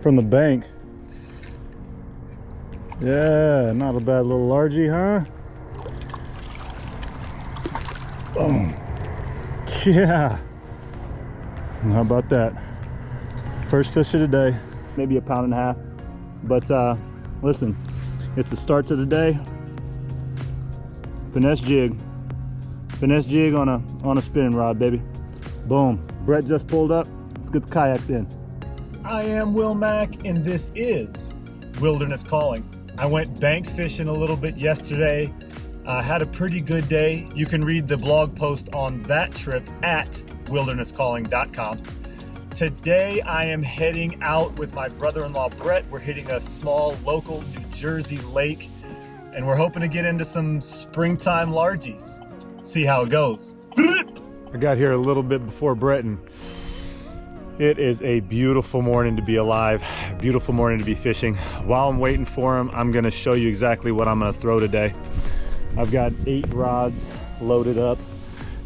From the bank. Yeah, not a bad little largie, huh? Boom. Yeah. How about that? First fish of the day. Maybe a pound and a half. But listen, it's the start of the day. Finesse jig. Finesse jig on a spinning rod, baby. Boom. Brett just pulled up. Let's get the kayaks in. I am Will Mack, and this is Wilderness Calling. I went bank fishing a little bit yesterday. Had a pretty good day. You can read the blog post on that trip at wildernesscalling.com. Today I am heading out with my brother-in-law Brett. We're hitting a small local New Jersey lake, and we're hoping to get into some springtime largies. See how it goes. I got here a little bit before Brett, and it is a beautiful morning to be alive, beautiful morning to be fishing. While I'm waiting for him, I'm gonna show you exactly what I'm gonna throw today. I've got 8 rods loaded up.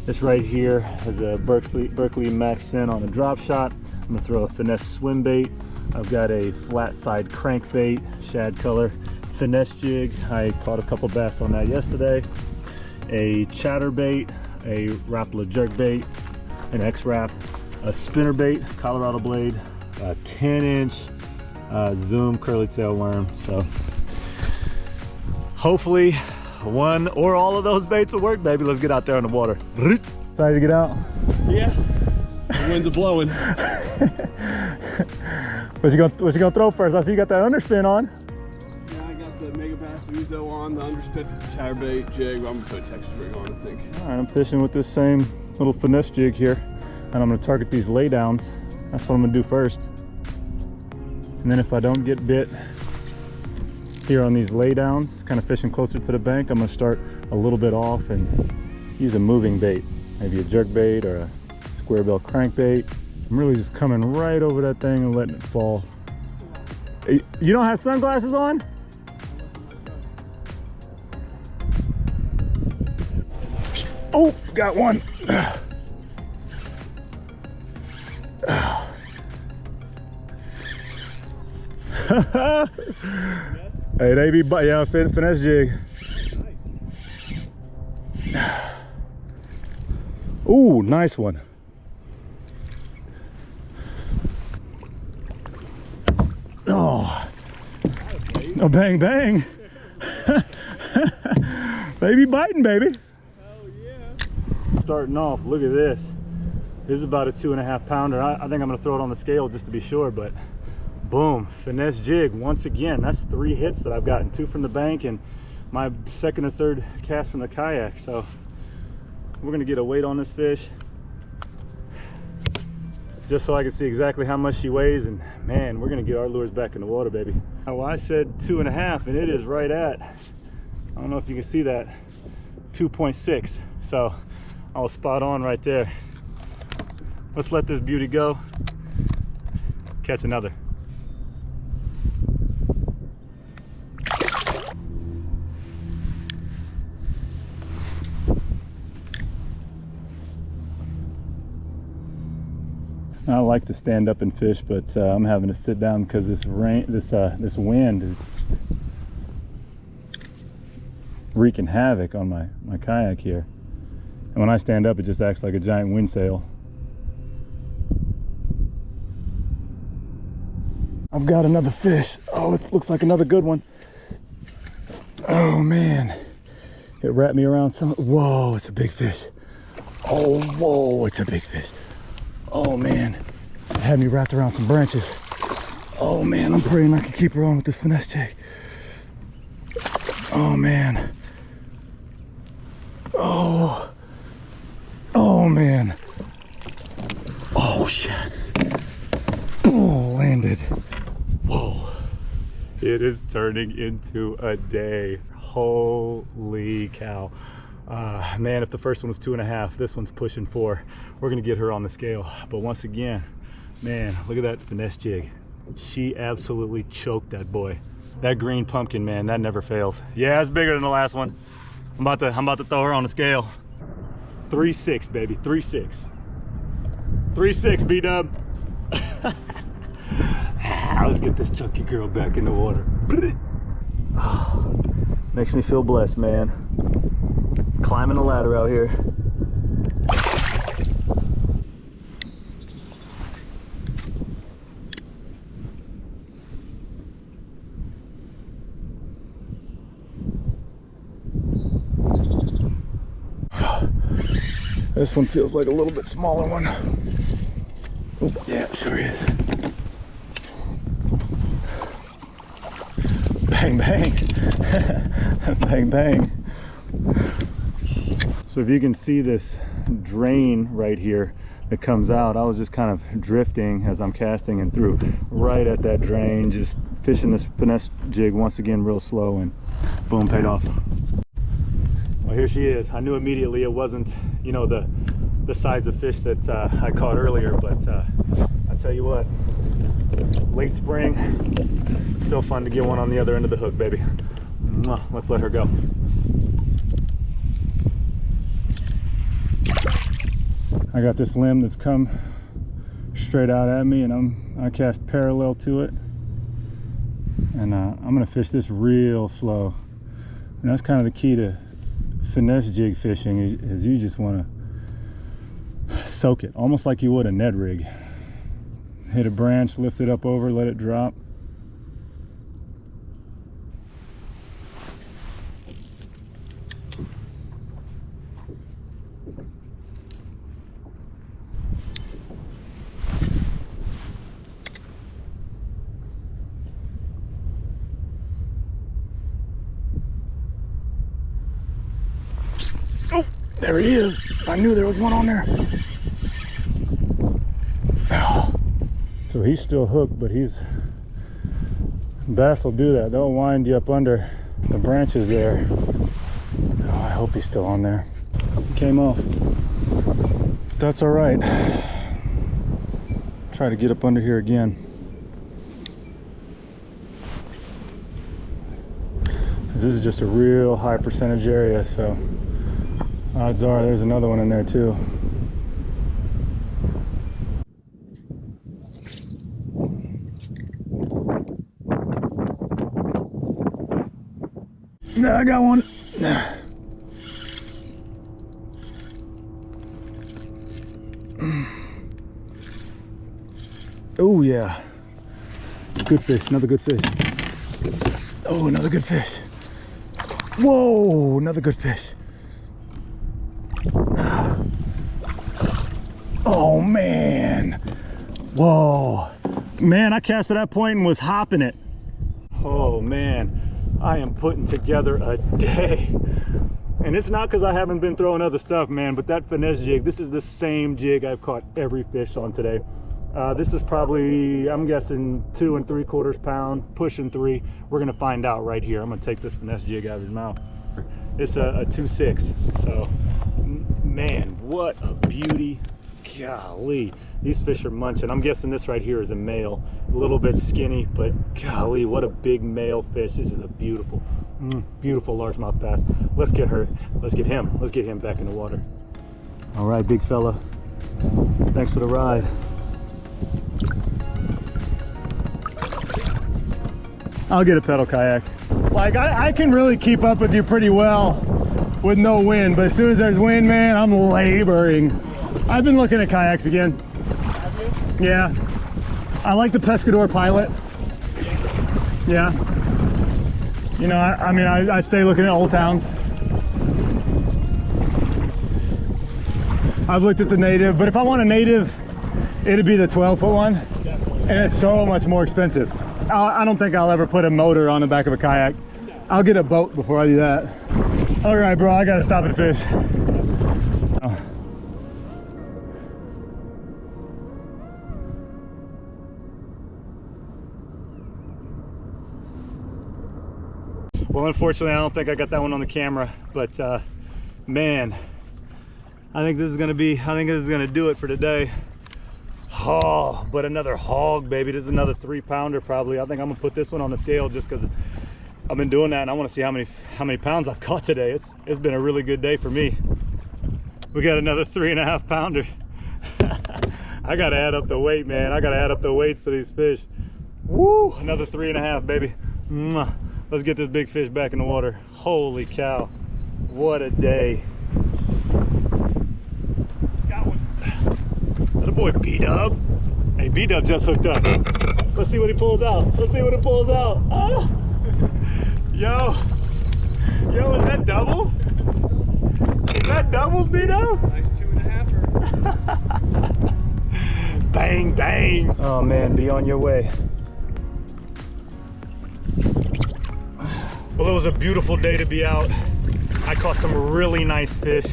This right here has a Berkeley Max in on a drop shot. I'm gonna throw a Finesse swim bait. I've got a flat side crankbait, shad color, Finesse jig. I caught a couple bass on that yesterday. A chatterbait, a Rapala jerkbait, an X-Rap, a spinner bait, Colorado blade, a 10-inch Zoom curly tail worm. So hopefully one or all of those baits will work, baby. Let's get out there on the water. Excited to get out? Yeah, the winds are blowing. What you gonna throw first? I see you got that underspin on. Yeah, I got the Mega Bass Uzo on, the underspin chatterbait jig. I'm gonna put a Texas rig on, I think. All right, I'm fishing with this same little Finesse jig here, and I'm gonna target these laydowns. That's what I'm gonna do first. And then if I don't get bit here on these laydowns, kind of fishing closer to the bank, I'm gonna start a little bit off and use a moving bait, maybe a jerk bait or a square bill crankbait. I'm really just coming right over that thing and letting it fall. You don't have sunglasses on? Oh, got one. Hey, they be, yeah, Finesse jig. Ooh, nice one. Oh, no, bang, bang. They be biting, baby. Hell yeah. Starting off, look at this. This is about a 2.5 pounder. I think I'm gonna throw it on the scale just to be sure, but boom, Finesse jig once again. That's 3 hits that I've gotten, 2 from the bank and my second or third cast from the kayak. So we're gonna get a weight on this fish just so I can see exactly how much she weighs, and man, we're gonna get our lures back in the water, baby. Now, I said 2.5 and it is right at, I don't know if you can see that, 2.6. So I was spot on right there. Let's let this beauty go. Catch another. I like to stand up and fish, but I'm having to sit down because this rain, this wind is wreaking havoc on my kayak here. And when I stand up, it just acts like a giant wind sail. I've got another fish. Oh, it looks like another good one. Oh man, it wrapped me around some. Whoa, it's a big fish. Oh, whoa, it's a big fish. Oh man, it had me wrapped around some branches. Oh man, I'm praying I can keep her on with this Finesse jig. Oh man. Oh. Oh man. Oh yes. Oh, landed. Whoa. It is turning into a day. Holy cow. Man, if the first one was 2.5, this one's pushing 4. We're gonna get her on the scale. But once again, man, look at that Finesse jig. She absolutely choked that boy. That green pumpkin, man, that never fails. Yeah, it's bigger than the last one. I'm about to throw her on the scale. 3.6, baby, 3.6. 3.6, B-dub. Let's get this chunky girl back in the water. Oh, makes me feel blessed, man. Climbing a ladder out here. This one feels like a little bit smaller one. Oh, yeah, sure is. Bang, bang. Bang, bang. So if you can see this drain right here that comes out, I was just kind of drifting as I'm casting and threw right at that drain, just fishing this finesse jig once again real slow, and boom, paid off. Well, here she is. I knew immediately it wasn't, you know, the size of fish that I caught earlier, but I tell you what, late spring, still fun to get one on the other end of the hook, baby. Let's let her go. I got this limb that's come straight out at me, and I cast parallel to it, and I'm gonna fish this real slow. And that's kind of the key to finesse jig fishing, is you just want to soak it almost like you would a Ned rig. Hit a branch, lift it up over, let it drop. Oh, there he is. I knew there was one on there. Oh. So he's still hooked, but bass will do that. They'll wind you up under the branches there. Oh, I hope he's still on there. Came off. That's all right. Try to get up under here again. This is just a real high percentage area, so odds are there's another one in there too. No, I got one. Oh yeah, good fish, another good fish. Oh, another good fish. Whoa, another good fish. Oh man, whoa, man, I cast at that point and was hopping it. Oh man, I am putting together a day. And it's not because I haven't been throwing other stuff, man, but that finesse jig, this is the same jig I've caught every fish on today. This is probably, I'm guessing 2 3/4 pound, pushing 3. We're gonna find out right here. I'm gonna take this finesse jig out of his mouth. It's a 2.6. So, man, what a beauty. Golly, these fish are munching. I'm guessing this right here is a male, a little bit skinny, but golly, what a big male fish. This is a beautiful, beautiful largemouth bass. Let's get him back in the water. All right, big fella, thanks for the ride. I'll get a pedal kayak. Like, I can really keep up with you pretty well with no wind, but as soon as there's wind, man, I'm laboring. I've been looking at kayaks again. Have you? Yeah. I like the Pescador Pilot. Yeah. You know, I stay looking at Old Towns. I've looked at the native, but if I want a native, it'd be the 12-foot one. And it's so much more expensive. I don't think I'll ever put a motor on the back of a kayak. I'll get a boat before I do that. All right, bro, I gotta stop and fish. Oh. Well, unfortunately, I don't think I got that one on the camera, but man, I think this is gonna do it for today. Oh, but another hog, baby. This is another 3-pounder probably. I think I'm gonna put this one on the scale just because I've been doing that, and I want to see how many pounds I've caught today. It's been a really good day for me. We got another 3.5 pounder. I gotta add up the weight, man. I gotta add up the weights to these fish. Woo, another 3.5, baby. Mwah. Let's get this big fish back in the water. Holy cow, what a day. Got one. That boy B-Dub. Hey, B-Dub just hooked up. Let's see what he pulls out. Let's see what he pulls out. Ah. Yo, is that doubles? Is that doubles, B-Dub? Nice 2.5er. Bang, bang. Oh man, be on your way. Well, it was a beautiful day to be out. I caught some really nice fish.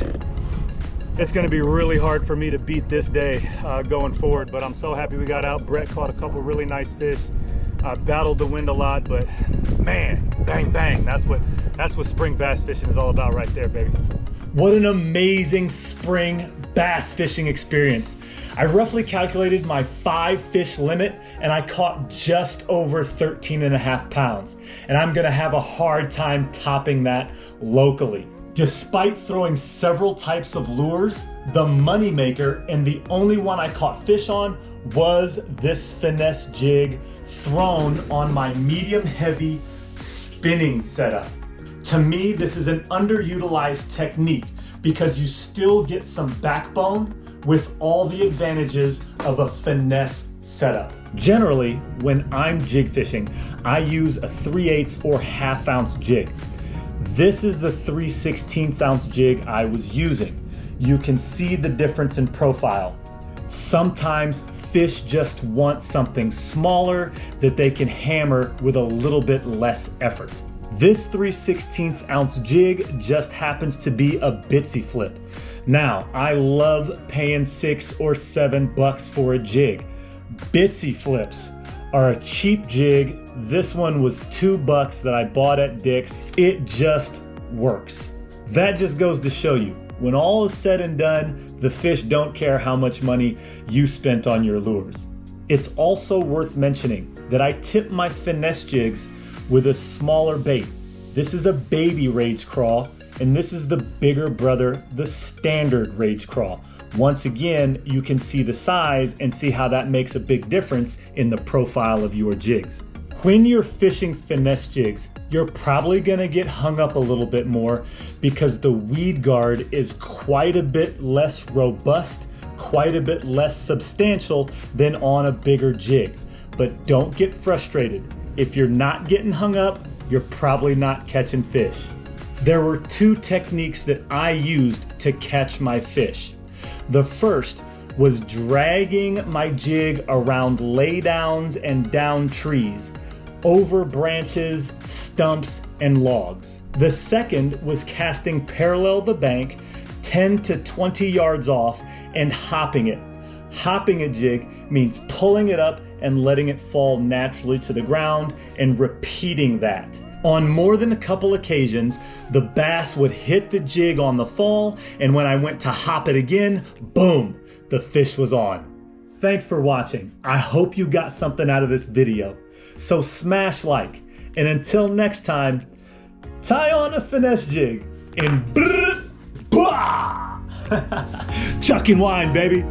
It's gonna be really hard for me to beat this day going forward, but I'm so happy we got out. Brett caught a couple really nice fish. Battled the wind a lot, but man, bang, bang. That's what spring bass fishing is all about right there, baby. What an amazing spring bass fishing experience. I roughly calculated my 5 fish limit and I caught just over 13.5 pounds. And I'm gonna have a hard time topping that locally. Despite throwing several types of lures, the moneymaker and the only one I caught fish on was this finesse jig thrown on my medium heavy spinning setup. To me, this is an underutilized technique because you still get some backbone with all the advantages of a finesse setup. Generally, when I'm jig fishing, I use a 3/8 or 1/2 ounce jig. This is the 3/16 ounce jig I was using. You can see the difference in profile. Sometimes fish just want something smaller that they can hammer with a little bit less effort. This 3/16 ounce jig just happens to be a Bitsy flip. Now, I love paying $6 or $7 for a jig. Bitsy flips are a cheap jig. This one was $2 that I bought at Dick's. It just works. That just goes to show you, when all is said and done, the fish don't care how much money you spent on your lures. It's also worth mentioning that I tip my finesse jigs with a smaller bait. This is a baby rage crawl, and this is the bigger brother, the standard rage crawl. Once again, you can see the size and see how that makes a big difference in the profile of your jigs. When you're fishing finesse jigs, you're probably gonna get hung up a little bit more because the weed guard is quite a bit less robust, quite a bit less substantial than on a bigger jig. But don't get frustrated. If you're not getting hung up, you're probably not catching fish. There were 2 techniques that I used to catch my fish. The first was dragging my jig around laydowns and down trees, over branches, stumps, and logs. The second was casting parallel the bank 10 to 20 yards off and hopping it. Hopping a jig means pulling it up and letting it fall naturally to the ground and repeating that. On more than a couple occasions, the bass would hit the jig on the fall, and when I went to hop it again, boom, the fish was on. Thanks for watching. I hope you got something out of this video. So smash like, and until next time, tie on a finesse jig and chuck and wind, baby.